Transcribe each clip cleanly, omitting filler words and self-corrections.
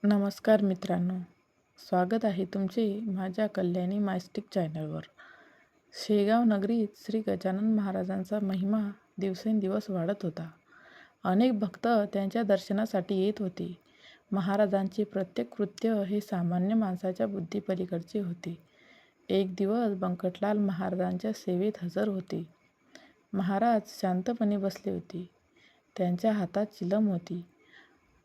नमस्कार मित्रांनो, स्वागत आहे तुमचे माझ्या कल्याणी मायस्टिक चॅनलवर. शेगाव नगरीत श्री गजानन महाराजांचा महिमा दिवसेंदिवस वाढत होता. अनेक भक्त त्यांच्या दर्शनासाठी येत होते. महाराजांचे प्रत्येक कृत्य हे सामान्य माणसाच्या बुद्धीपलीकडचे होते. एक दिवस बंकटलाल महाराजांच्या सेवेत हजर होते. महाराज शांतपणे बसले होते. त्यांच्या हातात चिलम होती.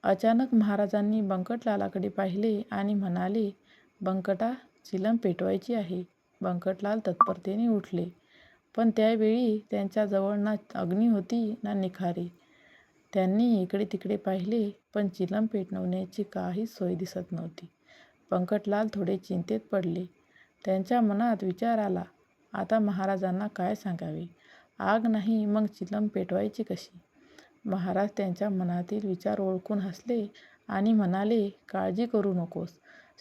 अचानक महाराजांनी बंकटलालाकडे पाहिले आणि म्हणाले, "बंकटा, चिलम पेटवायची आहे." बंकटलाल तत्परतेने उठले, पण त्यावेळी त्यांच्याजवळ ना अग्नी होती ना निखारे. त्यांनी इकडे तिकडे पाहिले, पण चिलम पेटवण्याची काहीच सोय दिसत नव्हती. बंकटलाल थोडे चिंतेत पडले. त्यांच्या मनात विचार आला, आता महाराजांना काय सांगावे? आग नाही, मग चिलम पेटवायची कशी? महाराज त्यांच्या मनातील विचार ओळखून हसले आणि म्हणाले, "काळजी करू नकोस,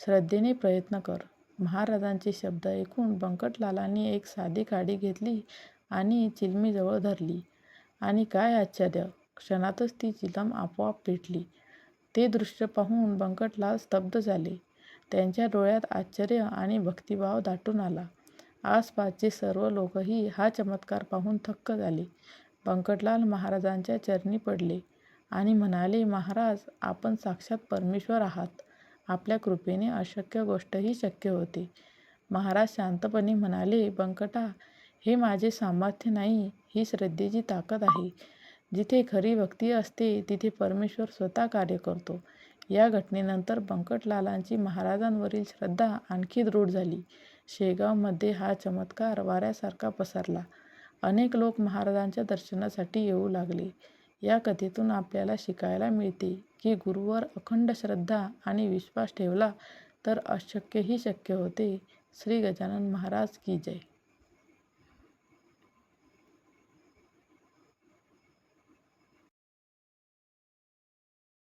श्रद्धेने प्रयत्न कर." महाराजांचे शब्द ऐकून बंकटलालांनी एक साधी काडी घेतली आणि चिलमीजवळ धरली. आणि काय आश्चर्य, क्षणातच ती चिलम आपोआप पेटली. ते दृश्य पाहून बंकटलाल स्तब्ध झाले. त्यांच्या डोळ्यात आश्चर्य आणि भक्तिभाव दाटून आला. आसपासचे सर्व लोकही हा चमत्कार पाहून थक्क झाले. बंकटलाल महाराजांच्या चरणी पडले आणि म्हणाले, "महाराज, आपण साक्षात परमेश्वर आहात. आपल्या कृपेने अशक्य गोष्टही शक्य होते." महाराज शांतपणे म्हणाले, "बंकटा, हे माझे सामर्थ्य नाही, ही श्रद्धेची ताकद आहे. जिथे खरी भक्ती असते तिथे परमेश्वर स्वतः कार्य करतो." या घटनेनंतर बंकटलालांची महाराजांवरील श्रद्धा आणखी दृढ झाली. शेगावमध्ये हा चमत्कार वाऱ्यासारखा पसरला. अनेक लोक महाराजांच्या दर्शनासाठी येऊ लागले. या कथेतून आपल्याला शिकायला मिळते की गुरूवर अखंड श्रद्धा आणि विश्वास ठेवला तर अशक्यही शक्य होते. श्री गजानन महाराज की जय.